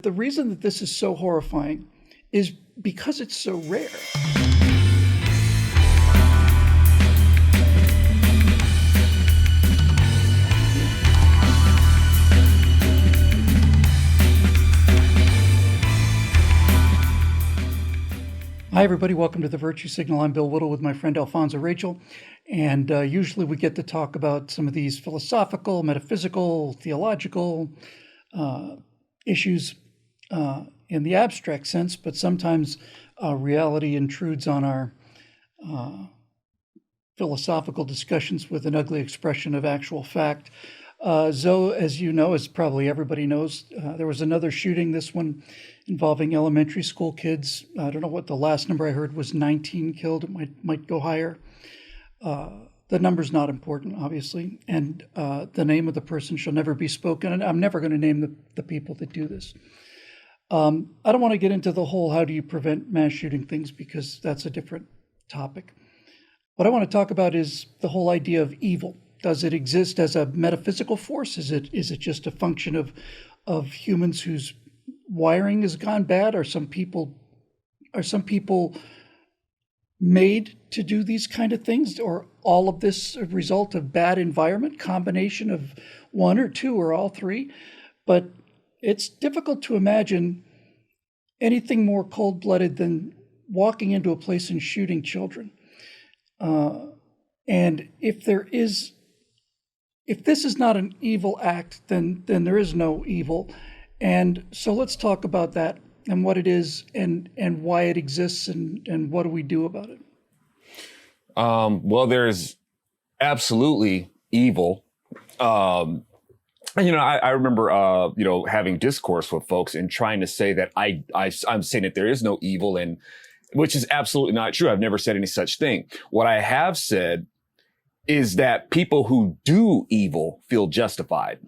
The reason that this is so horrifying is because it's so rare. Hi, everybody. Welcome to the Virtue Signal. I'm Bill Whittle with my friend Alfonso Rachel. And usually we get to talk about some of these philosophical, metaphysical, theological issues in the abstract sense, but sometimes reality intrudes on our philosophical discussions with an ugly expression of actual fact. Zoe, as you know, as probably everybody knows, there was another shooting, this one involving elementary school kids. I don't know what the last number I heard was 19 killed. It might go higher. The number's not important, obviously, and the name of the person shall never be spoken, and I'm never going to name the people that do this. I don't want to get into the whole how do you prevent mass shooting things, because that's a different topic. What I want to talk about is the whole idea of evil. Does it exist as a metaphysical force? Is it just a function of humans whose wiring has gone bad? Are some people made to do these kind of things, or all of this a result of bad environment, combination of one or two or all three? But it's difficult to imagine anything more cold-blooded than walking into a place and shooting children. And if this is not an evil act, then there is no evil. And so let's talk about that and what it is and why it exists and what do we do about it? Well, there's absolutely evil. I remember, having discourse with folks and trying to say that I'm saying that there is no evil, and which is absolutely not true. I've never said any such thing. What I have said is that people who do evil feel justified.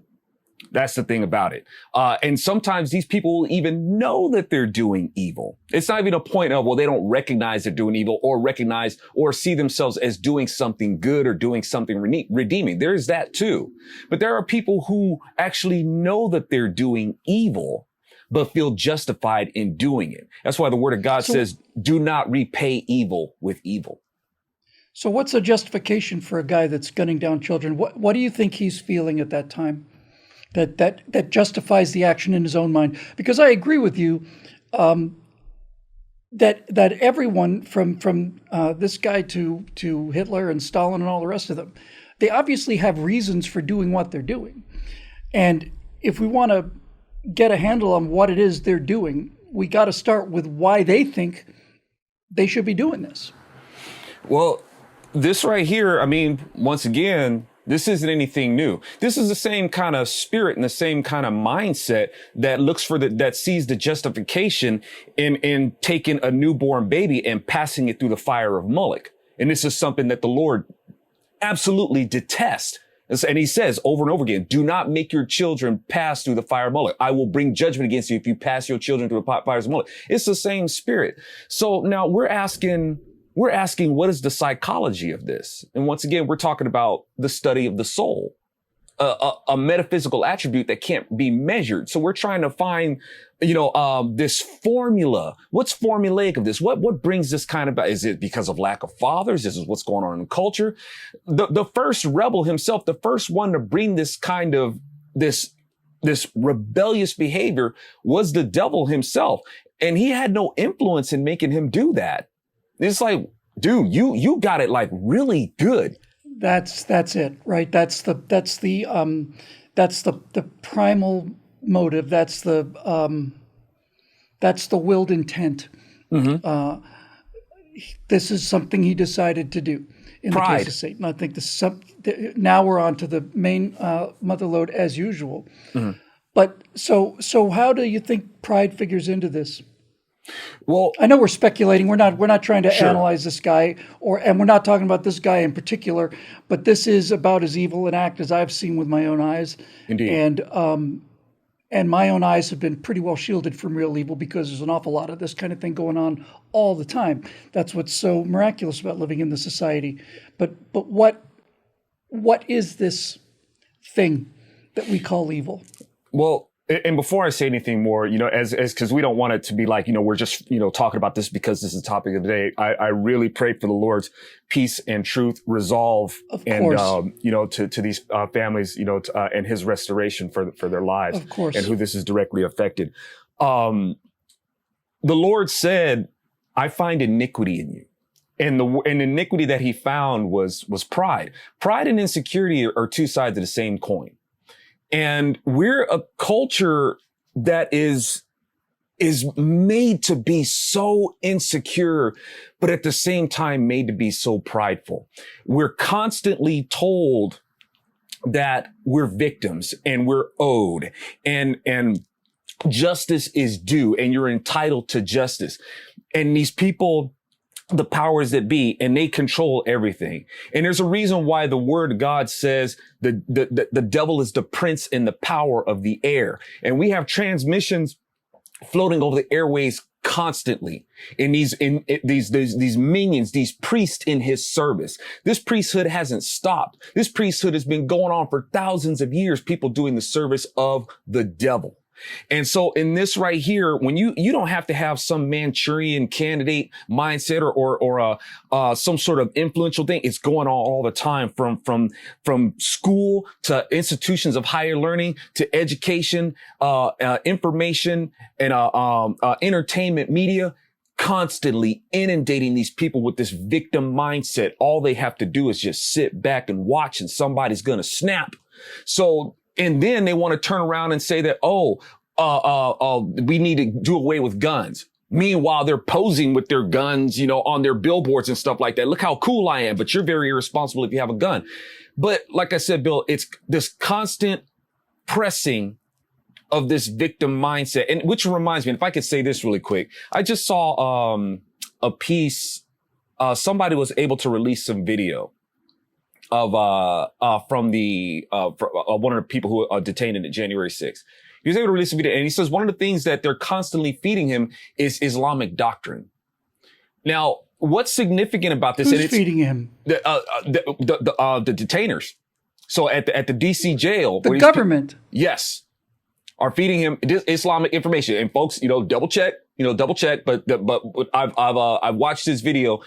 That's the thing about it. And sometimes these people will even know that they're doing evil. It's not even a point of, well, they don't recognize they're doing evil or recognize or see themselves as doing something good or doing something redeeming. There's that too. But there are people who actually know that they're doing evil, but feel justified in doing it. That's why the word of God says, do not repay evil with evil. So what's a justification for a guy that's gunning down children? What do you think he's feeling at that time that justifies the action in his own mind? Because I agree with you that everyone from this guy to Hitler and Stalin and all the rest of them, they obviously have reasons for doing what they're doing. And if we want to get a handle on what it is they're doing, we got to start with why they think they should be doing this. Well, this right here, I mean, once again, this isn't anything new. This is the same kind of spirit and the same kind of mindset that looks for that sees the justification in taking a newborn baby and passing it through the fire of Moloch. And this is something that the Lord absolutely detests. And he says over and over again, do not make your children pass through the fire of Moloch. I will bring judgment against you if you pass your children through the fires of Moloch. It's the same spirit. So now we're asking, what is the psychology of this? And once again, we're talking about the study of the soul, a metaphysical attribute that can't be measured. So we're trying to find, this formula. What's formulaic of this? What brings this kind of, is it because of lack of fathers? This is what's going on in culture. The first rebel himself, the first one to bring this kind of, this rebellious behavior was the devil himself. And he had no influence in making him do that. It's like, dude, you got it like really good. That's it, right? That's the primal motive. That's the willed intent. Mm-hmm. This is something he decided to do in Pride. The case of Satan. I think now we're on to the main mother lode as usual. Mm-hmm. But so how do you think pride figures into this? Well, I know we're speculating. We're not trying to analyze this guy, and we're not talking about this guy in particular. But this is about as evil an act as I've seen with my own eyes. Indeed. And my own eyes have been pretty well shielded from real evil because there's an awful lot of this kind of thing going on all the time. That's what's so miraculous about living in the society. But what is this thing that we call evil? Well, And before I say anything more, as because we don't want it to be like, we're just, talking about this because this is the topic of the day. I really pray for the Lord's peace and truth, resolve, Of and, course. to these families, and his restoration for their lives, Of course. and who this is directly affected. The Lord said, I find iniquity in you. And the iniquity that he found was pride. Pride and insecurity are two sides of the same coin. And we're a culture that is made to be so insecure, but at the same time made to be so prideful. We're constantly told that we're victims and we're owed and justice is due and you're entitled to justice. And these people, the powers that be, and they control everything. And there's a reason why the word of God says the devil is the prince and the power of the air. And we have transmissions floating over the airways constantly in these minions, these priests in his service. This priesthood hasn't stopped. This priesthood has been going on for thousands of years, people doing the service of the devil. And so in this right here, when you don't have to have some Manchurian candidate mindset or some sort of influential thing. It's going on all the time from school to institutions of higher learning to education, information and, entertainment media, constantly inundating these people with this victim mindset. All they have to do is just sit back and watch and somebody's going to snap. So, and then they want to turn around and say that, we need to do away with guns. Meanwhile, they're posing with their guns, on their billboards and stuff like that. Look how cool I am, but you're very irresponsible if you have a gun. But like I said, Bill, it's this constant pressing of this victim mindset. And which reminds me, and if I could say this really quick, I just saw a piece, somebody was able to release some video of from one of the people who are detained in January 6th. He was able to release a video, and he says one of the things that they're constantly feeding him is Islamic doctrine. Now, what's significant about this? Who's feeding him? The detainers. So at the DC jail, the government, yes, are feeding him Islamic information. And folks, double check. But I've watched this video.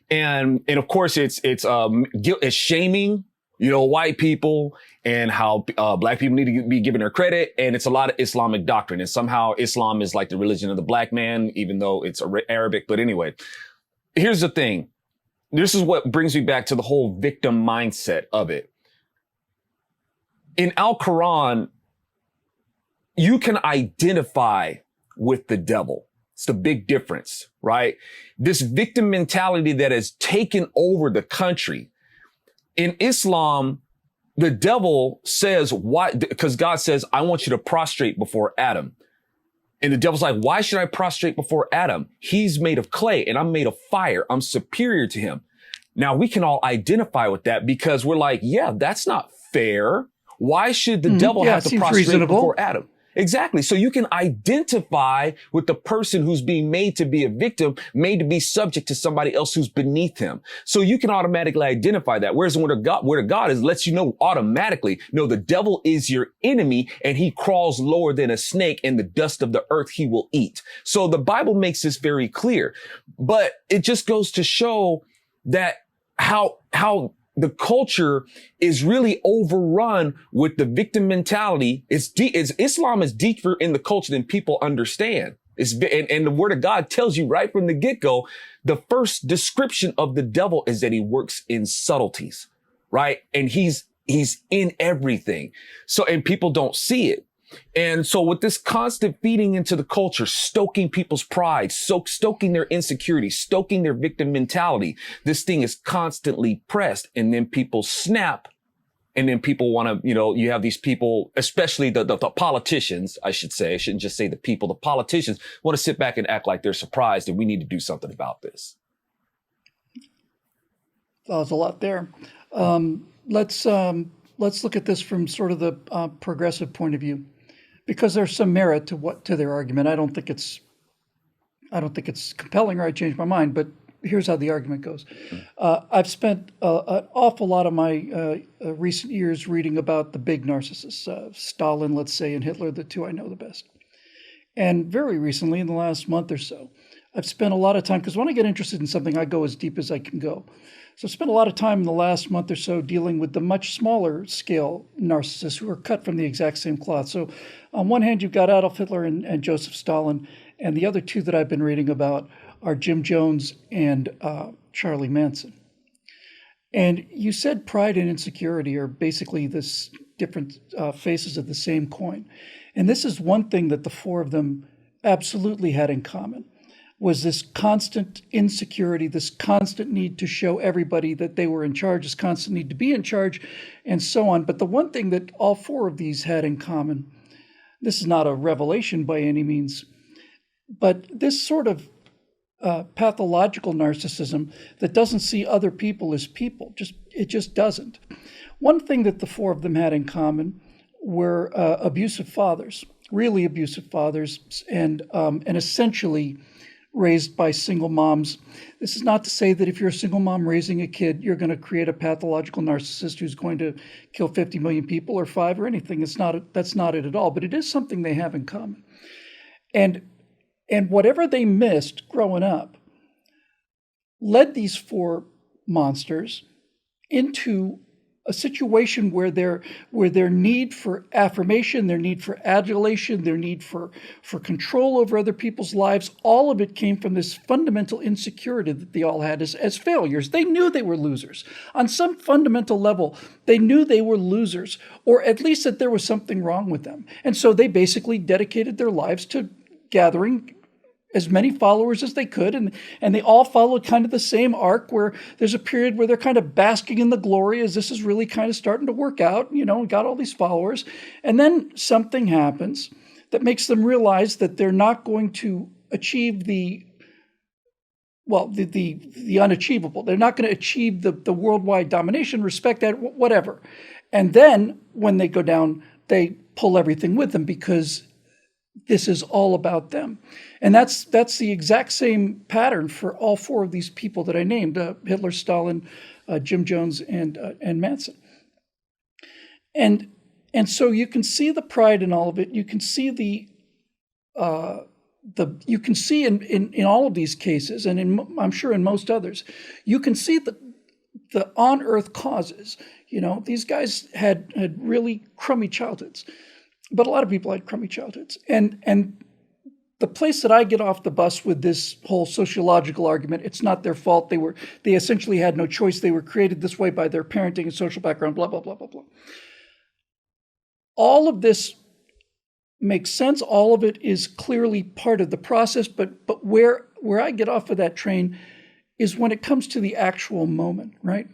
And of course it's shaming, white people and how, black people need to be given their credit. And it's a lot of Islamic doctrine. And somehow Islam is like the religion of the black man, even though it's Arabic. But anyway, here's the thing. This is what brings me back to the whole victim mindset of it. In Al-Quran, you can identify with the devil. It's the big difference, right? This victim mentality that has taken over the country. In Islam, the devil says, why? Because God says, I want you to prostrate before Adam. And the devil's like, why should I prostrate before Adam? He's made of clay and I'm made of fire. I'm superior to him. Now we can all identify with that because we're like, yeah, that's not fair. Why should the devil have to prostrate before Adam? Exactly. So you can identify with the person who's being made to be a victim, made to be subject to somebody else who's beneath him. So you can automatically identify that. Whereas the word of God is lets you know automatically, no, the devil is your enemy and he crawls lower than a snake and the dust of the earth he will eat. So the Bible makes this very clear, but it just goes to show that how the culture is really overrun with the victim mentality. Islam is deeper in the culture than people understand. And the word of God tells you right from the get-go, the first description of the devil is that he works in subtleties, right? And he's in everything. So, and people don't see it. And so with this constant feeding into the culture, stoking people's pride, stoking their insecurity, stoking their victim mentality, this thing is constantly pressed. And then people snap. And then people want to, you have these people, especially the politicians, I should say, I shouldn't just say the people, the politicians want to sit back and act like they're surprised and we need to do something about this. Well, there's a lot there. Let's look at this from sort of the progressive point of view. Because there's some merit to their argument. I don't think it's compelling, or I changed my mind. But here's how the argument goes. I've spent an awful lot of my recent years reading about the big narcissists, Stalin, let's say, and Hitler, the two I know the best. And very recently, in the last month or so, I've spent a lot of time, because when I get interested in something, I go as deep as I can go. So I've spent a lot of time in the last month or so dealing with the much smaller scale narcissists who are cut from the exact same cloth. So on one hand, you've got Adolf Hitler and Joseph Stalin, and the other two that I've been reading about are Jim Jones and Charlie Manson. And you said pride and insecurity are basically this different faces of the same coin. And this is one thing that the four of them absolutely had in common, was this constant insecurity, this constant need to show everybody that they were in charge, this constant need to be in charge, and so on. But the one thing that all four of these had in common, this is not a revelation by any means, but this sort of pathological narcissism that doesn't see other people as people, it just doesn't. One thing that the four of them had in common were abusive fathers, really abusive fathers, and essentially raised by single moms. This is not to say that if you're a single mom raising a kid, you're going to create a pathological narcissist who's going to kill 50 million people or 5 or anything. That's not it at all, but it is something they have in common. And whatever they missed growing up led these four monsters into a situation where their need for affirmation, their need for adulation, their need for control over other people's lives, all of it came from this fundamental insecurity that they all had as failures. They knew they were losers. On some fundamental level, they knew they were losers, or at least that there was something wrong with them. And so they basically dedicated their lives to gathering as many followers as they could, and they all followed kind of the same arc, where there's a period where they're kind of basking in the glory as this is really kind of starting to work out, got all these followers. And then something happens that makes them realize that they're not going to achieve the unachievable. They're not going to achieve the worldwide domination, respect, that, whatever. And then when they go down, they pull everything with them, because this is all about them. And that's the exact same pattern for all four of these people that I named, Hitler, Stalin, Jim Jones, and Manson. And so you can see the pride in all of it. You can see you can see in all of these cases, and I'm sure in most others, you can see the on-earth causes. These guys had really crummy childhoods. But a lot of people had crummy childhoods. And the place that I get off the bus with this whole sociological argument, it's not their fault. They essentially had no choice. They were created this way by their parenting and social background, blah, blah, blah, blah, blah. All of this makes sense. All of it is clearly part of the process. But where I get off of that train is when it comes to the actual moment, right?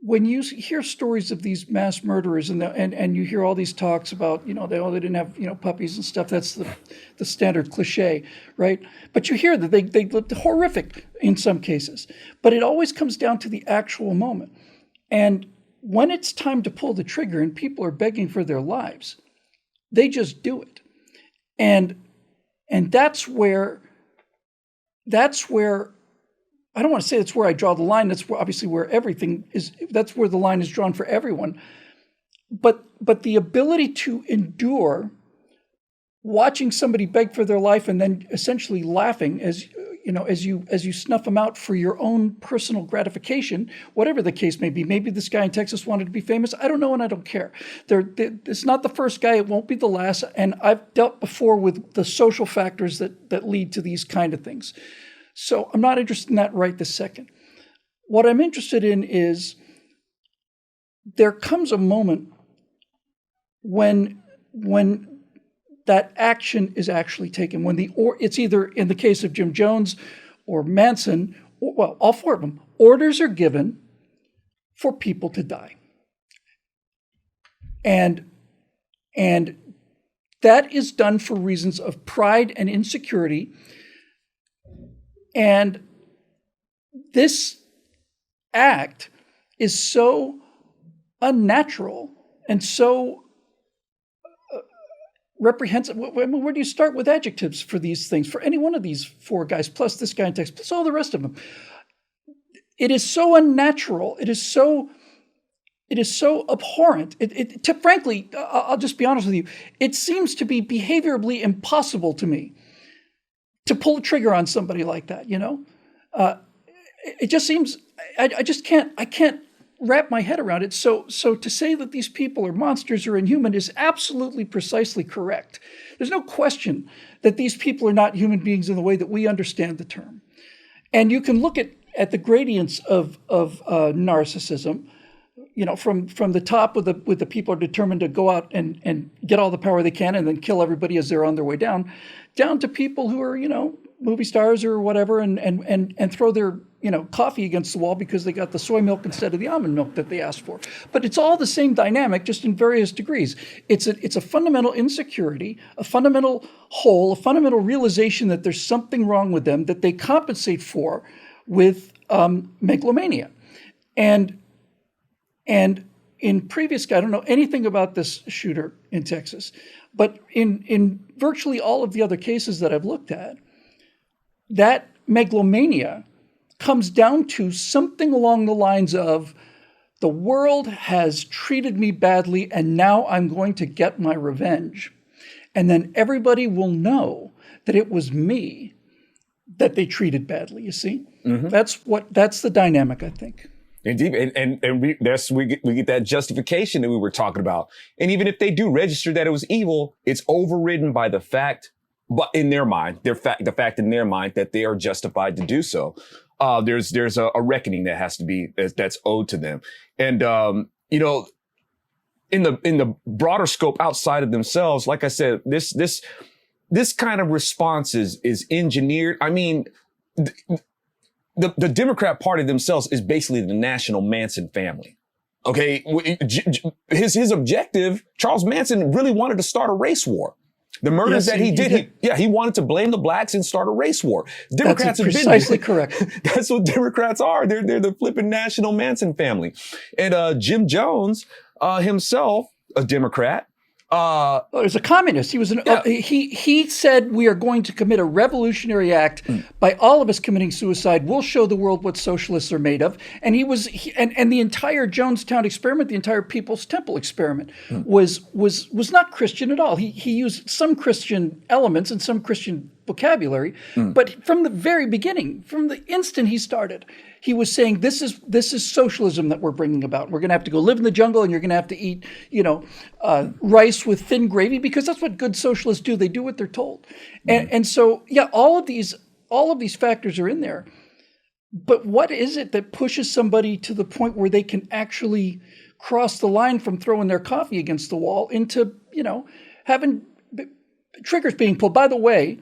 When you hear stories of these mass murderers and you hear all these talks about, they didn't have, puppies and stuff, that's the standard cliche, right? But you hear that they lived horrific in some cases, but it always comes down to the actual moment. And when it's time to pull the trigger and people are begging for their lives, they just do it. And that's where I don't want to say that's where I draw the line. That's obviously where everything is. That's where the line is drawn for everyone. But the ability to endure watching somebody beg for their life and then essentially laughing as you snuff them out for your own personal gratification, whatever the case may be. Maybe this guy in Texas wanted to be famous. I don't know, and I don't care. It's not the first guy. It won't be the last. And I've dealt before with the social factors that lead to these kind of things. So I'm not interested in that right this second. What I'm interested in is there comes a moment when that action is actually taken, it's either in the case of Jim Jones or Manson, all four of them, orders are given for people to die. And that is done for reasons of pride and insecurity. And this act is so unnatural and so reprehensible. I mean, where do you start with adjectives for these things? For any one of these four guys, plus this guy in Texas, plus all the rest of them. It is so unnatural. It is so abhorrent. Frankly, I'll just be honest with you. It seems to be behaviorally impossible to me to pull a trigger on somebody like that. It just seems I just can't. I can't wrap my head around it. So to say that these people are monsters or inhuman is absolutely precisely correct. There's no question that these people are not human beings in the way that we understand the term. And you can look at the gradients of narcissism, from the top with the people are determined to go out and get all the power they can and then kill everybody as they're on their way down to people who are, movie stars or whatever and throw their, coffee against the wall because they got the soy milk instead of the almond milk that they asked for. But it's all the same dynamic, just in various degrees. It's a fundamental insecurity, a fundamental hole, a fundamental realization that there's something wrong with them that they compensate for with megalomania. And in previous, I don't know anything about this shooter in Texas, but in virtually all of the other cases that I've looked at, that megalomania comes down to something along the lines of, the world has treated me badly and now I'm going to get my revenge. And then everybody will know that it was me that they treated badly, you see? Mm-hmm. That's the dynamic, I think. Indeed, and we get that justification that we were talking about. And even if they do register that it was evil, it's overridden by the fact, but in their mind, the fact in their mind that they are justified to do so. There's a reckoning that has to be that's owed to them, and in the broader scope outside of themselves, like I said, this kind of response is engineered. I mean, the Democrat Party themselves is basically the National Manson family. Okay, his objective, Charles Manson really wanted to start a race war. The murders that he did, he wanted to blame the blacks and start a race war. Democrats That's precisely correct. That's what Democrats are. They're the flipping National Manson family. And Jim Jones himself, a Democrat. He was a communist. He was he said, we are going to commit a revolutionary act by all of us committing suicide. We'll show the world what socialists are made of. And and the entire Jonestown experiment, the entire People's Temple experiment was not Christian at all. He used some Christian elements and some Christian vocabulary, but from the very beginning, from the instant he started, he was saying, this is socialism that we're bringing about. We're going to have to go live in the jungle, and you're going to have to eat, rice with thin gravy, because that's what good socialists do. They do what they're told. And so, all of these factors are in there. But what is it that pushes somebody to the point where they can actually cross the line from throwing their coffee against the wall into, having triggers being pulled? By the way,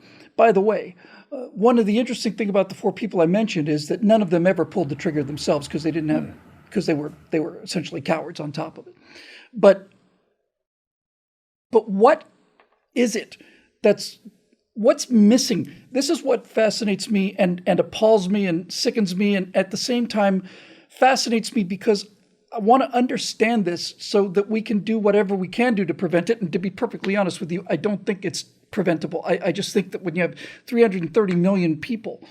one of the interesting thing about the four people I mentioned is that none of them ever pulled the trigger themselves because they were essentially cowards on top of it. But what is it what's missing? This is what fascinates me and appalls me and sickens me, and at the same time fascinates me because I want to understand this so that we can do whatever we can do to prevent it. And to be perfectly honest with you, I don't think it's preventable. I just think that when you have 330 million people,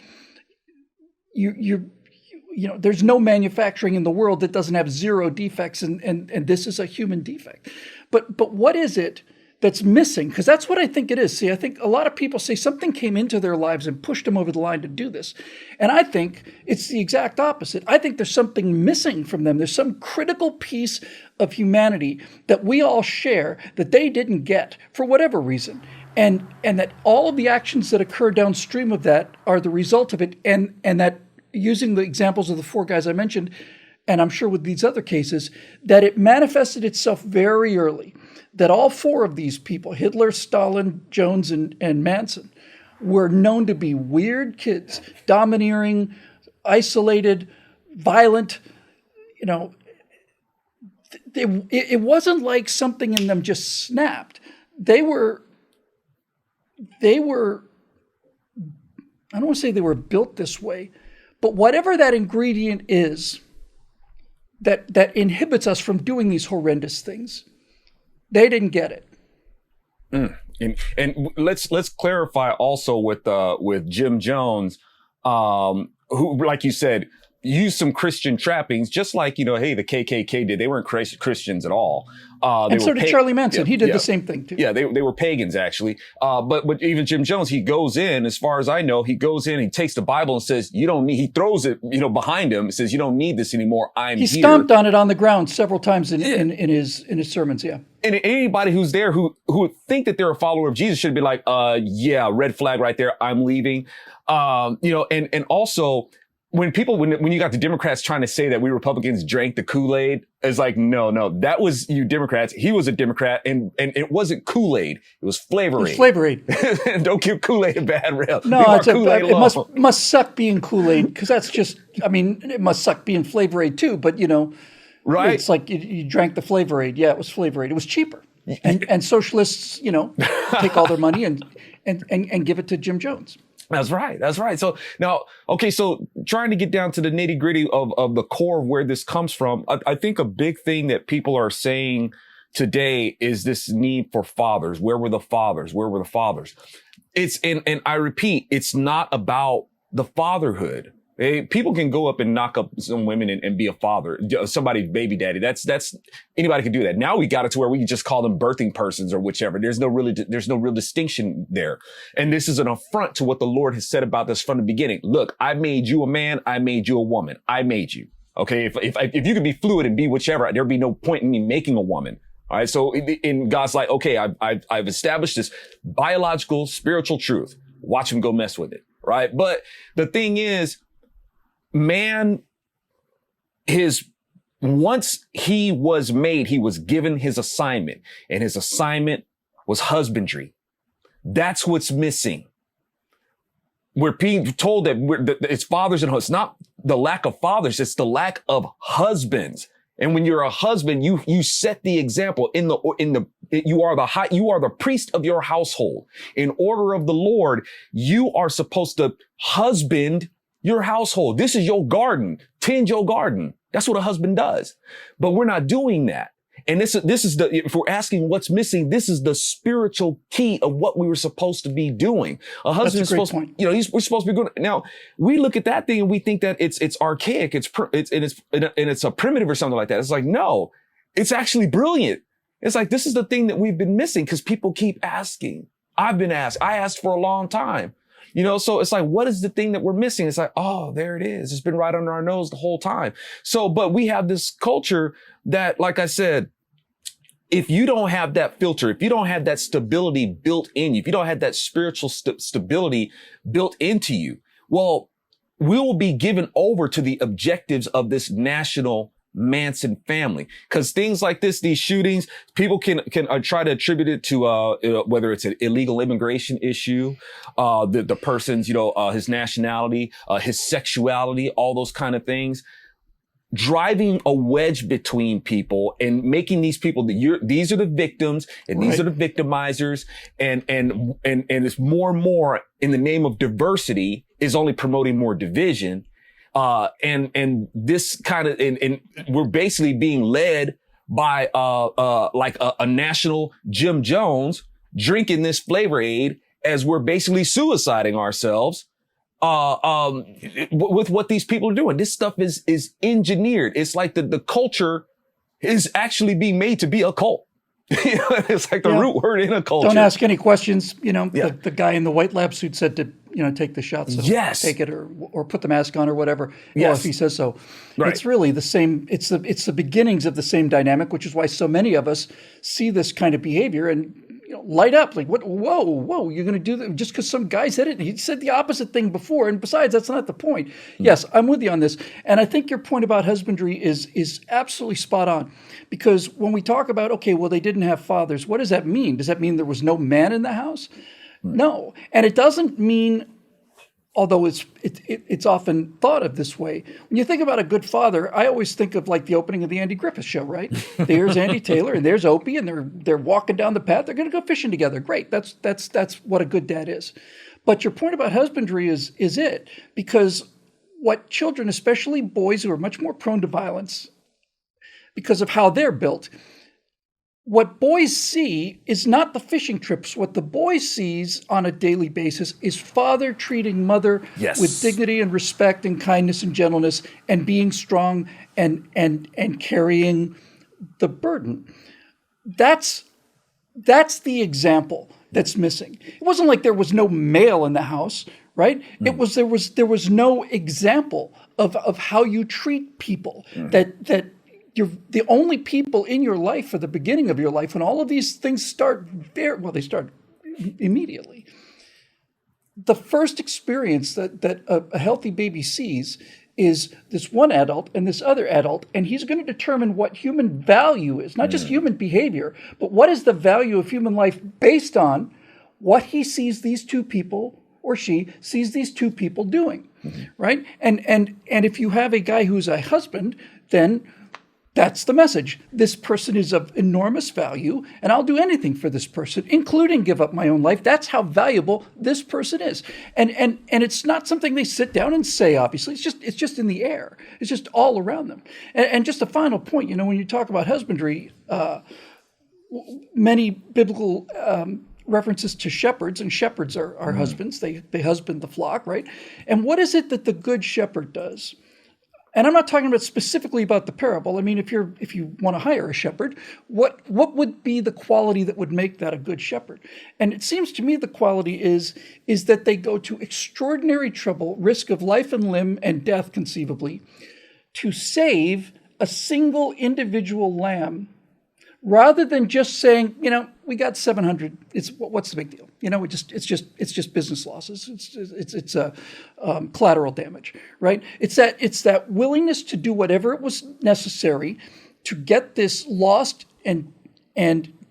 there's no manufacturing in the world that doesn't have zero defects, and this is a human defect. But what is it that's missing? Because that's what I think it is. See, I think a lot of people say something came into their lives and pushed them over the line to do this. And I think it's the exact opposite. I think there's something missing from them. There's some critical piece of humanity that we all share that they didn't get for whatever reason. And that all of the actions that occur downstream of that are the result of it. And that, using the examples of the four guys I mentioned, and I'm sure with these other cases, that it manifested itself very early. That all four of these people, Hitler, Stalin, Jones, and Manson, were known to be weird kids, domineering, isolated, violent. It wasn't like something in them just snapped. They were, I don't want to say they were built this way, but whatever that ingredient is that inhibits us from doing these horrendous things, they didn't get it. And let's clarify also with Jim Jones, who, like you said, used some Christian trappings, just like, hey, the KKK did. They weren't Christians at all. And so did Charlie Manson. Yeah, he did yeah. the same thing too. Yeah, they were pagans actually. But even Jim Jones, he goes in, as far as I know, he takes the Bible and says, you don't need, he throws it, behind him and says, you don't need this anymore. He stomped on it on the ground several times in his sermons. Yeah. And anybody who's there who think that they're a follower of Jesus should be like, yeah, red flag right there. I'm leaving. And also, when you got the Democrats trying to say that we Republicans drank the Kool-Aid, it's like, no, that was you Democrats. He was a Democrat, and it wasn't Kool-Aid. It was Flavor Aid. It's Flavor Aid. Don't give Kool-Aid a bad rep. No, it must suck being Kool-Aid, because that's just, it must suck being Flavor Aid too, but right? It's like you drank the Flavor Aid. Yeah, it was Flavor Aid. It was cheaper. And socialists, take all their money and give it to Jim Jones. That's right. So now, okay, so trying to get down to the nitty gritty of the core of where this comes from, I think a big thing that people are saying today is this need for fathers. Where were the fathers? Where were the fathers? And I repeat, it's not about the fatherhood. People can go up and knock up some women and be a father, somebody's baby daddy. That's anybody can do that. Now we got it to where we can just call them birthing persons or whichever. There's no real distinction there. And this is an affront to what the Lord has said about this from the beginning. Look, I made you a man. I made you a woman. I made you. Okay. If you could be fluid and be whichever, there'd be no point in me making a woman. All right. So in God's like, okay, I've established this biological, spiritual truth. Watch him go mess with it. Right. But the thing is, man, once he was made, he was given his assignment, and his assignment was husbandry. That's what's missing. We're being told that it's fathers and husbands. It's not the lack of fathers, it's the lack of husbands. And when you're a husband, you set the example you are the priest of your household. In order of the Lord, you are supposed to husband your household. This is your garden. Tend your garden. That's what a husband does. But we're not doing that. And this is if we're asking what's missing, this is the spiritual key of what we were supposed to be doing. A husband is supposed to, we're supposed to be good. Now, we look at that thing and we think that it's archaic. It's a primitive or something like that. It's like, no, it's actually brilliant. It's like, this is the thing that we've been missing because people keep asking. I've been asked. I asked for a long time. So it's like, what is the thing that we're missing? It's like, oh, there it is. It's been right under our nose the whole time. So, but we have this culture that, like I said, if you don't have that filter, if you don't have that stability built in you, if you don't have that spiritual stability built into you, well, we will be given over to the objectives of this national Manson family. Because things like this, these shootings, people can try to attribute it to whether it's an illegal immigration issue, the person's his nationality, his sexuality, all those kind of things. Driving a wedge between people and making these people these are the victims and these are the victimizers, and it's more and more in the name of diversity is only promoting more division. And this kind of, and we're basically being led by, like a national Jim Jones drinking this Flavor Aid as we're basically suiciding ourselves, with what these people are doing. This stuff is engineered. It's like the culture is actually being made to be a cult. It's like the root word in a culture. Don't ask any questions. The guy in the white lab suit said to, take the shot. So yes. Take it or put the mask on or whatever. Yes. Well, if he says so. Right. It's really the same. It's the beginnings of the same dynamic, which is why so many of us see this kind of behavior and light up like, what? Whoa, you're going to do that just because some guy said it? He said the opposite thing before. And besides, that's not the point. Yes, I'm with you on this. And I think your point about husbandry is absolutely spot on. Because when we talk about, okay, well, they didn't have fathers, what does that mean? Does that mean there was no man in the house? No. And it doesn't mean, although it's often thought of this way. When you think about a good father, I always think of like the opening of the Andy Griffith Show, right? There's Andy Taylor and there's Opie, and they're walking down the path. They're going to go fishing together. Great. That's what a good dad is. But your point about husbandry is it, because what children, especially boys who are much more prone to violence because of how they're built, what boys see is not the fishing trips. What the boy sees on a daily basis is father treating mother with Yes. dignity and respect and kindness and gentleness and being strong and carrying the burden. That's the example that's missing. It wasn't like there was no male in the house, right? It was there was no example of how you treat people. That you're the only people in your life for the beginning of your life when all of these things start they start immediately. The first experience that a healthy baby sees is this one adult and this other adult, and he's going to determine what human value is, not just human behavior, but what is the value of human life based on what he sees these two people or she sees these two people doing, right? And if you have a guy who's a husband, then that's the message. This person is of enormous value, and I'll do anything for this person, including give up my own life. That's how valuable this person is. And it's not something they sit down and say, obviously. It's just in the air. It's just all around them. And just a final point, when you talk about husbandry, many biblical references to shepherds, and shepherds are husbands. They husband the flock, right? And what is it that the good shepherd does? And I'm not talking about specifically about the parable. I mean, if you want to hire a shepherd, what would be the quality that would make that a good shepherd? And it seems to me the quality is that they go to extraordinary trouble, risk of life and limb and death conceivably, to save a single individual lamb, rather than just saying, we got 700. What's the big deal? It's just business losses. It's collateral damage, right? It's that willingness to do whatever it was necessary to get this lost and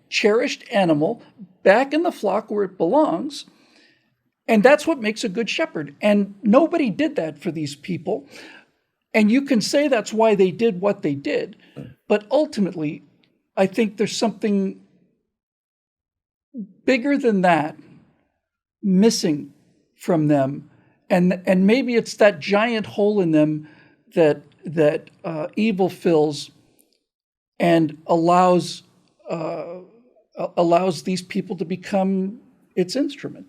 cherished animal back in the flock where it belongs. And that's what makes a good shepherd. And nobody did that for these people. And you can say that's why they did what they did. But ultimately, I think there's something bigger than that missing from them. And maybe it's that giant hole in them that evil fills and allows these people to become its instrument.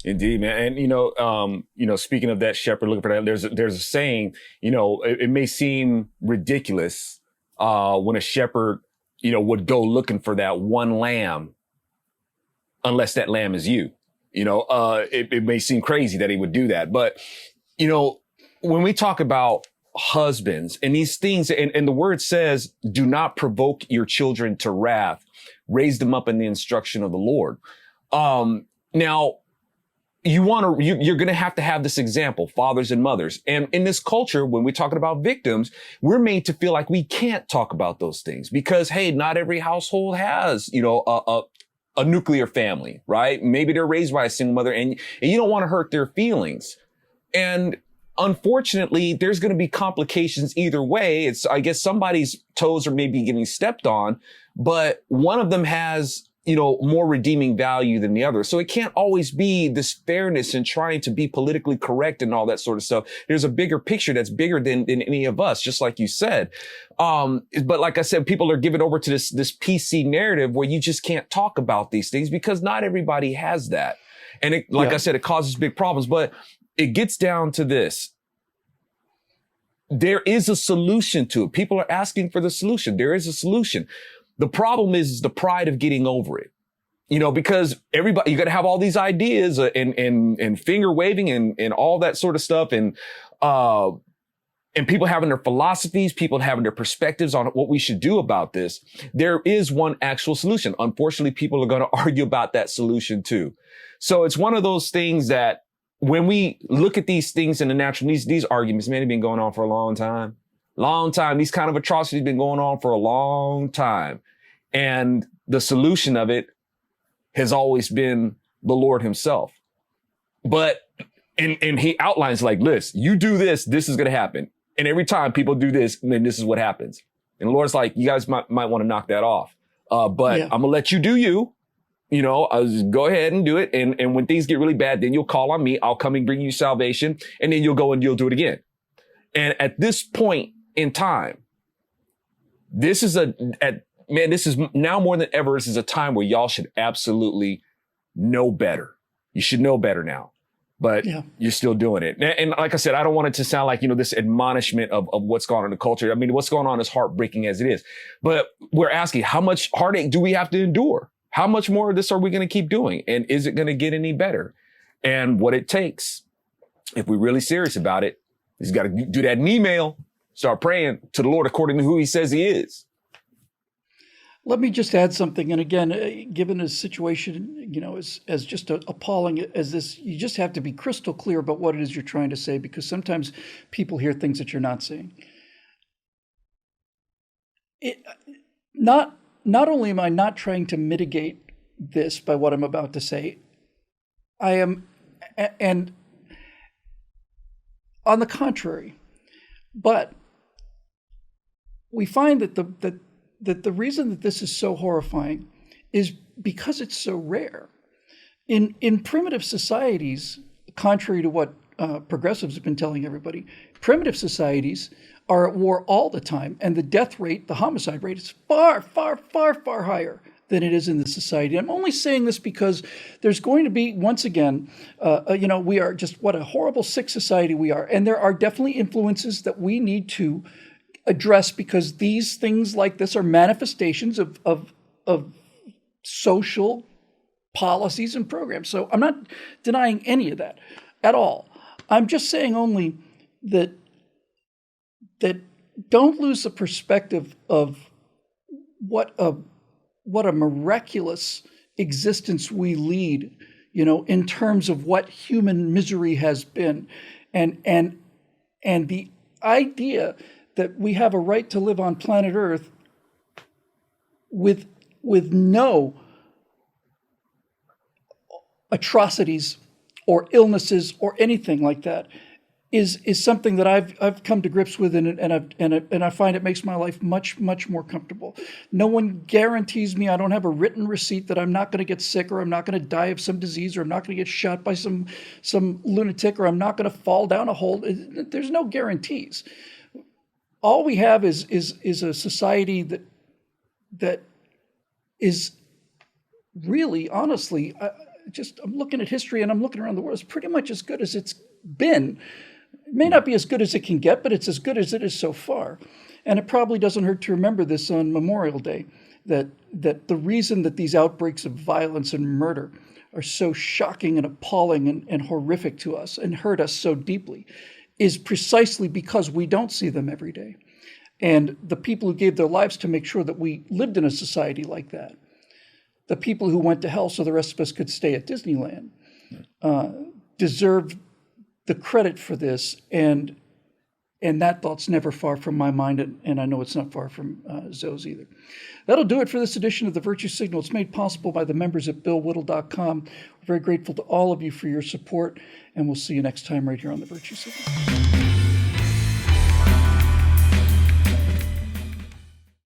Indeed, man. And, speaking of that shepherd looking for that, there's a saying, it may seem ridiculous, when a shepherd, would go looking for that one lamb, unless that lamb is you. It may seem crazy that he would do that. But, when we talk about husbands and these things, and the word says, do not provoke your children to wrath, raise them up in the instruction of the Lord. Now, you're going to have this example, fathers and mothers. And in this culture, when we're talking about victims, we're made to feel like we can't talk about those things because, hey, not every household has, a nuclear family, right? Maybe they're raised by a single mother and you don't want to hurt their feelings. And unfortunately, there's going to be complications either way. I guess somebody's toes are maybe getting stepped on, but one of them has more redeeming value than the other. So it can't always be this fairness and trying to be politically correct and all that sort of stuff. There's a bigger picture that's bigger than any of us, just like you said. But like I said, people are given over to this PC narrative where you just can't talk about these things because not everybody has that. And I said, it causes big problems, but it gets down to this. There is a solution to it. People are asking for the solution. There is a solution. The problem is the pride of getting over it, because everybody, you got to have all these ideas and finger waving and all that sort of stuff. And people having their philosophies, people having their perspectives on what we should do about this. There is one actual solution. Unfortunately, people are going to argue about that solution too. So it's one of those things that when we look at these things in the natural, these arguments, man, they've been going on for a long time. Long time. These kind of atrocities have been going on for a long time. And the solution of it has always been the Lord himself. But, and he outlines like, listen, you do this, this is going to happen. And every time people do this, then this is what happens. And the Lord's like, you guys might want to knock that off. But I'm going to let you do you. I'll just go ahead and do it. And when things get really bad, then you'll call on me. I'll come and bring you salvation. And then you'll go and you'll do it again. And at this point in time, this is man, this is now more than ever. This is a time where y'all should absolutely know better. You should know better now, but you're still doing it. And like I said, I don't want it to sound like, this admonishment of what's going on in the culture. I mean, what's going on is heartbreaking as it is, but we're asking, how much heartache do we have to endure? How much more of this are we going to keep doing? And is it going to get any better? And what it takes, if we're really serious about it, is got to do that in email, start praying to the Lord according to who he says he is. Let me just add something. And again, given a situation, as just appalling as this, you just have to be crystal clear about what it is you're trying to say, because sometimes people hear things that you're not saying. Not only am I not trying to mitigate this by what I'm about to say, I am, and on the contrary, but we find that the reason that this is so horrifying is because it's so rare. In primitive societies, contrary to what progressives have been telling everybody, primitive societies are at war all the time, and the death rate, the homicide rate, is far, far, far, far higher than it is in this society. I'm only saying this because there's going to be, once again, we are just, what a horrible, sick society we are. And there are definitely influences that we need to address, because these things like this are manifestations of social policies and programs. So I'm not denying any of that at all. I'm just saying only that don't lose the perspective of what a miraculous existence we lead, in terms of what human misery has been, and the idea that we have a right to live on planet Earth with no atrocities or illnesses or anything like that is something that I've come to grips with, and I find it makes my life much, much more comfortable. No one guarantees me, I don't have a written receipt that I'm not going to get sick, or I'm not going to die of some disease, or I'm not going to get shot by some lunatic, or I'm not going to fall down a hole. There's no guarantees. All we have is a society that is really, honestly, I'm looking at history and I'm looking around the world. It's pretty much as good as it's been. It may not be as good as it can get, but it's as good as it is so far. And it probably doesn't hurt to remember this on Memorial Day, that the reason that these outbreaks of violence and murder are so shocking and appalling and horrific to us and hurt us so deeply is precisely because we don't see them every day. And the people who gave their lives to make sure that we lived in a society like that, the people who went to hell so the rest of us could stay at Disneyland, deserve the credit for this. And that thought's never far from my mind, and I know it's not far from Zoe's either. That'll do it for this edition of The Virtue Signal. It's made possible by the members at BillWhittle.com. We're very grateful to all of you for your support, and we'll see you next time right here on The Virtue Signal.